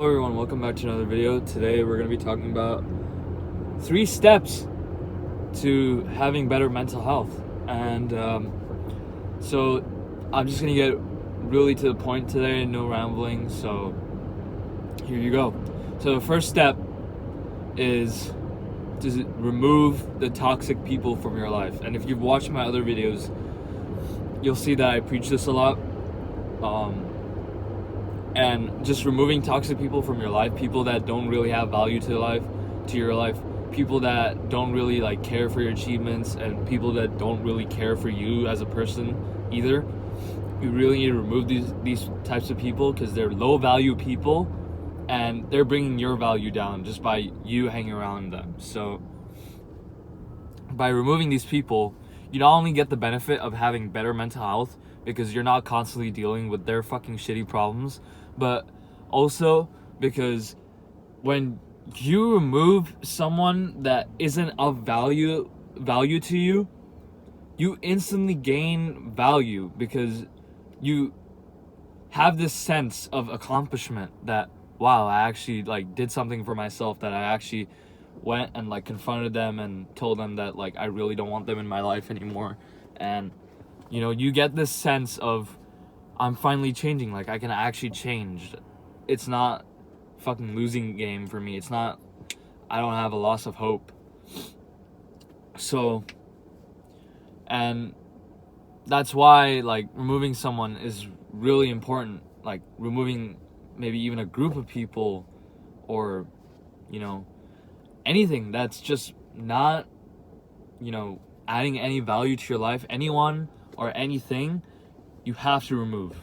Hello everyone, welcome back to another video. Today we're going to be talking about 3 steps to having better mental health. And so I'm just going to get really to the point today, no rambling, so here you go. So the first step is to remove the toxic people from your life. And if you've watched my other videos, you'll see that I preach this a lot. And just removing toxic people from your life, people that don't really have value to your life, people that don't really care for your achievements, and people that don't really care for you as a person either. You really need to remove these types of people because they're low value people and they're bringing your value down just by you hanging around them. So by removing these people, you not only get the benefit of having better mental health because you're not constantly dealing with their fucking shitty problems, but also because when you remove someone that isn't of value to you, you instantly gain value because you have this sense of accomplishment that, wow, I actually did something for myself, that I actually went and confronted them and told them that I really don't want them in my life anymore. And you get this sense of, I'm finally changing, I can actually change. It's not fucking losing game for me. It's not, I don't have a loss of hope. So, and that's why removing someone is really important. Removing maybe even a group of people, or anything that's just not adding any value to your life, anyone or anything, you have to remove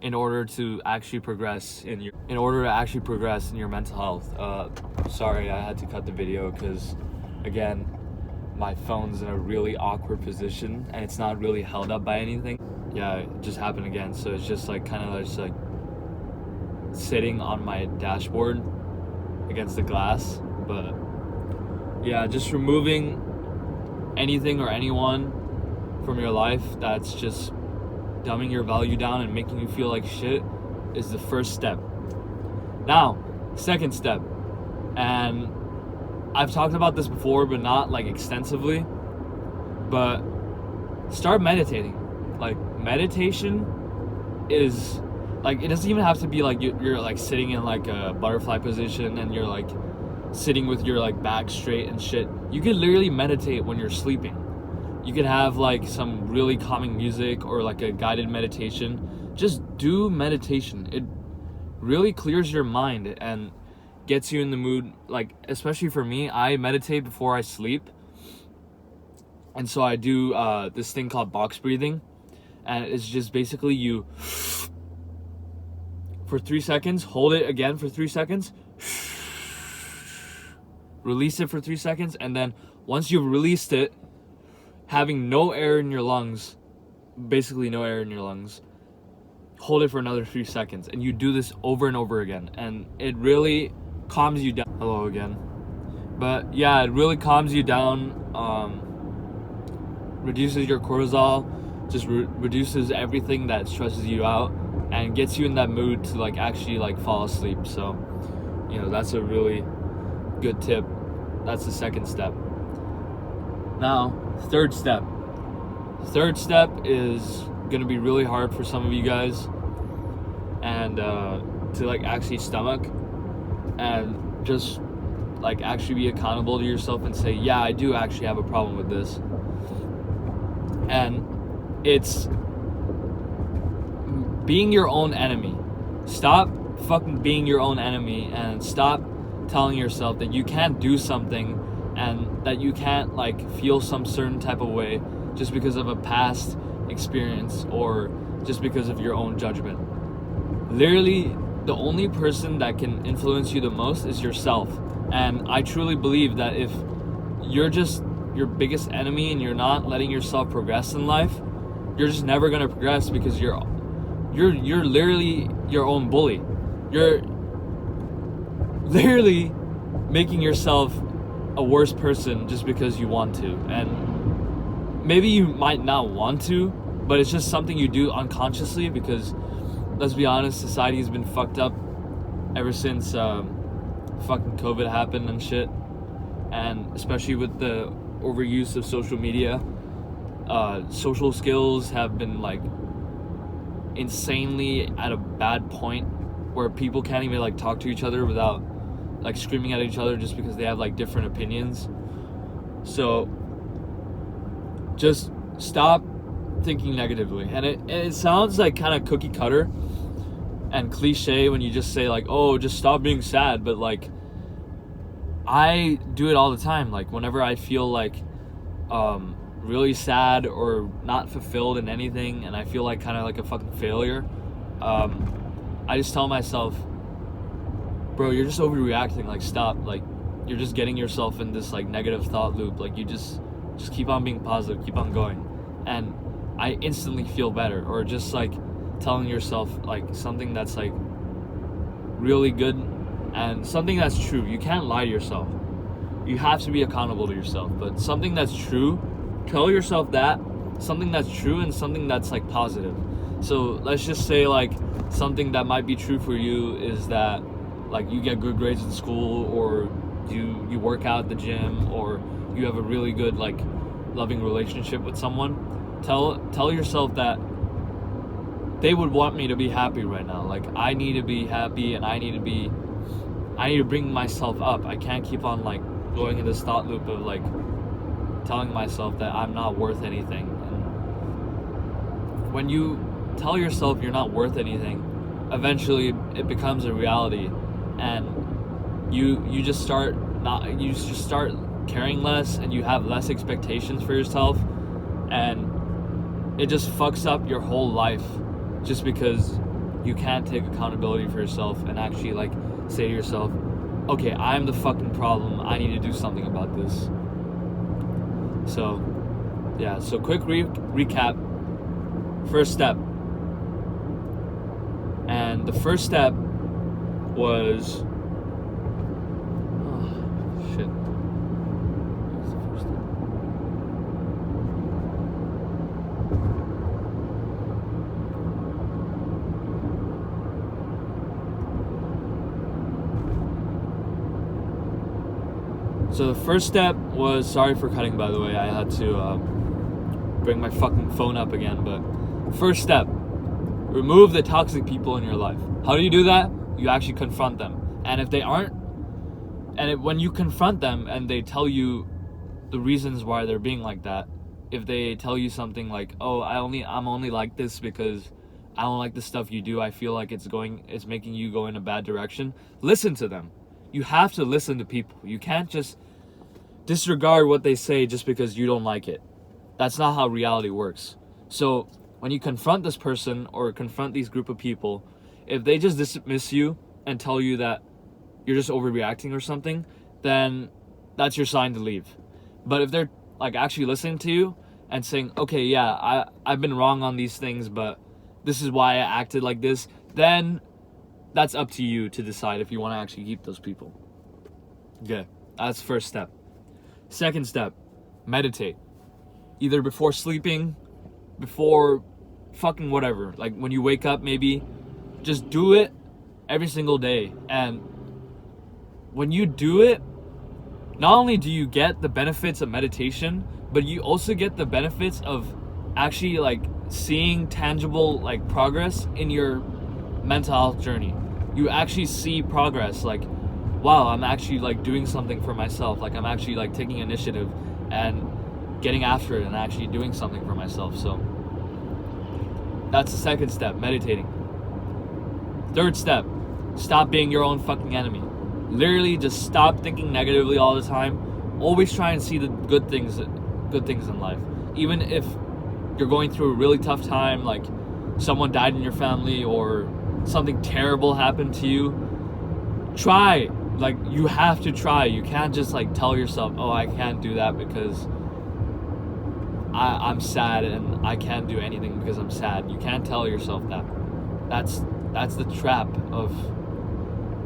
in order to actually progress in your mental health. Sorry, I had to cut the video because, again, my phone's in a really awkward position and it's not really held up by anything. Yeah, it just happened again. So it's just sitting on my dashboard against the glass. But yeah, just removing anything or anyone from your life that's just dumbing your value down and making you feel like shit is the first step. Now, second step, and I've talked about this before but not extensively, but start meditating. Meditation is it doesn't even have to be you're sitting in a butterfly position and you're sitting with your back straight and shit. You can literally meditate when you're sleeping. You could have some really calming music or a guided meditation. Just do meditation. It really clears your mind and gets you in the mood. Especially for me, I meditate before I sleep. And so I do this thing called box breathing. And it's just basically you for 3 seconds, hold it again for 3 seconds, release it for 3 seconds, and then once you've released it, having no air in your lungs, basically no air in your lungs, hold it for another 3 seconds, and you do this over and over again, and it really calms you down. Hello again. But yeah, it really calms you down, reduces your cortisol, just reduces everything that stresses you out, and gets you in that mood to actually fall asleep. So that's a really good tip. That's the second step. Now, third step is gonna be really hard for some of you guys, and to actually stomach and just actually be accountable to yourself and say, yeah, I do actually have a problem with this. And it's being your own enemy. Stop fucking being your own enemy and stop telling yourself that you can't do something and that you can't feel some certain type of way just because of a past experience or just because of your own judgment. Literally, the only person that can influence you the most is yourself. And I truly believe that if you're just your biggest enemy and you're not letting yourself progress in life, you're just never gonna progress because you're literally your own bully. You're literally making yourself a worse person just because you want to. And maybe you might not want to, but it's just something you do unconsciously because, let's be honest, society has been fucked up ever since fucking COVID happened and shit, and especially with the overuse of social media. Social skills have been like insanely at a bad point where people can't even like talk to each other without like screaming at each other just because they have like different opinions. So just stop thinking negatively. And it sounds like kind of cookie cutter and cliche when you just say like, oh, just stop being sad, but like I do it all the time. Like whenever I feel like really sad or not fulfilled in anything and I feel like kind of like a fucking failure, I just tell myself, bro, you're just overreacting. Like stop. Like you're just getting yourself in this like negative thought loop. Like you just keep on being positive, keep on going, and I instantly feel better. Or just like telling yourself like something that's like really good and something that's true. You can't lie to yourself. You have to be accountable to yourself. But something that's true, tell yourself that. Something that's true and something that's like positive. So let's just say like something that might be true for you is that like you get good grades in school, or you work out at the gym, or you have a really good like loving relationship with someone. Tell yourself that they would want me to be happy right now. Like I need to be happy, and I need to bring myself up. I can't keep on like going in this thought loop of like telling myself that I'm not worth anything. And when you tell yourself you're not worth anything, eventually it becomes a reality, and you just start caring less, and you have less expectations for yourself, and it just fucks up your whole life just because you can't take accountability for yourself and actually like say to yourself, okay, I'm the fucking problem, I need to do something about this. So yeah, so quick recap. First step, and the first step was shit. What was the first step? So the first step was, sorry for cutting by the way, I had to bring my fucking phone up again, but first step, remove the toxic people in your life. How do you do that? You actually confront them. And if they aren't, when you confront them and they tell you the reasons why they're being like that, if they tell you something like, oh, I'm only like this because I don't like the stuff you do, I feel like it's making you go in a bad direction, listen to them. You have to listen to people. You can't just disregard what they say just because you don't like it. That's not how reality works. So when you confront this person or confront these group of people, if they just dismiss you and tell you that you're just overreacting or something, then that's your sign to leave. But if they're like actually listening to you and saying, okay, yeah, I've been wrong on these things, but this is why I acted like this, then that's up to you to decide if you want to actually keep those people. Okay, that's first step. Second step, meditate. Either before sleeping, before fucking whatever. Like when you wake up, maybe just do it every single day. And when you do it, not only do you get the benefits of meditation, but you also get the benefits of actually like seeing tangible like progress in your mental health journey. You actually see progress, like, wow, I'm actually like doing something for myself. Like I'm actually like taking initiative and getting after it and actually doing something for myself. So that's the second step, meditating. Third step, stop being your own fucking enemy. Literally just stop thinking negatively all the time. Always try and see the good things in life. Even if you're going through a really tough time, like someone died in your family or something terrible happened to you, try. Like you have to try. You can't just like tell yourself, oh, I can't do that because I'm sad and I can't do anything because I'm sad. You can't tell yourself that. That's the trap of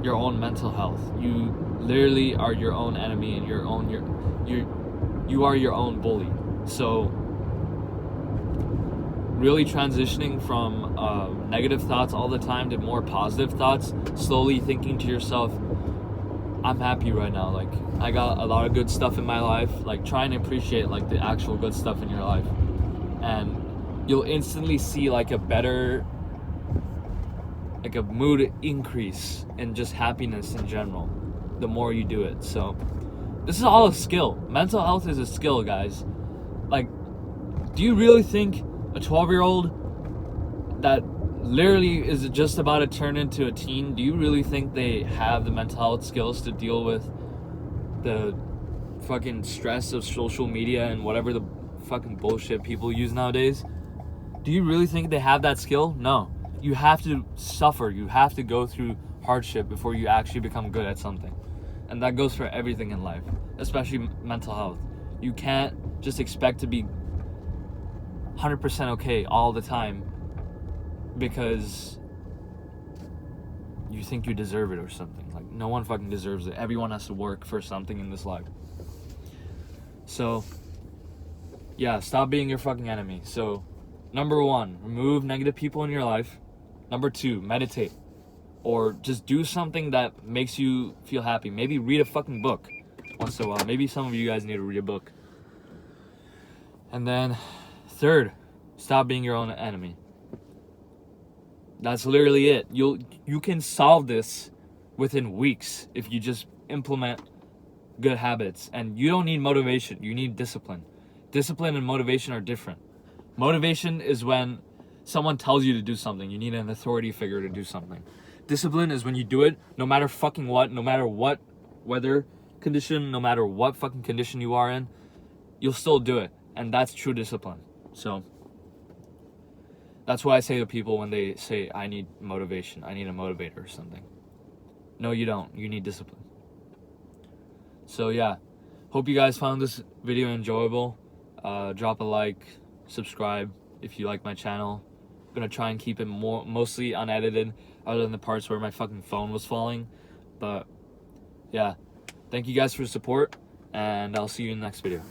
your own mental health. You literally are your own enemy and you are your own bully. So really transitioning from negative thoughts all the time to more positive thoughts, slowly thinking to yourself, I'm happy right now, like I got a lot of good stuff in my life. Like try and appreciate like the actual good stuff in your life, and you'll instantly see like a better, like a mood increase and just happiness in general the more you do it. So this is all a skill. Mental health is a skill, guys. Like, do you really think a 12-year-old that literally is just about to turn into a teen, do you really think they have the mental health skills to deal with the fucking stress of social media and whatever the fucking bullshit people use nowadays? Do you really think they have that skill? No. You have to suffer. You have to go through hardship before you actually become good at something. And that goes for everything in life, especially mental health. You can't just expect to be 100% okay all the time because you think you deserve it or something. Like, no one fucking deserves it. Everyone has to work for something in this life. So, yeah, stop being your fucking enemy. So, number 1, remove negative people in your life. Number 2, meditate. Or just do something that makes you feel happy. Maybe read a fucking book once in a while. Maybe some of you guys need to read a book. And then 3rd, stop being your own enemy. That's literally it. You can solve this within weeks if you just implement good habits. And you don't need motivation. You need discipline. Discipline and motivation are different. Motivation is when someone tells you to do something. You need an authority figure to do something. Discipline is when you do it no matter fucking what, no matter what weather condition, no matter what fucking condition you are in, you'll still do it. And that's true discipline. So that's why I say to people when they say, I need motivation, I need a motivator or something. No, you don't. You need discipline. So yeah, hope you guys found this video enjoyable. Drop a like, subscribe if you like my channel. I'm gonna try and keep it mostly unedited, other than the parts where my fucking phone was falling. But yeah, thank you guys for the support, and I'll see you in the next video.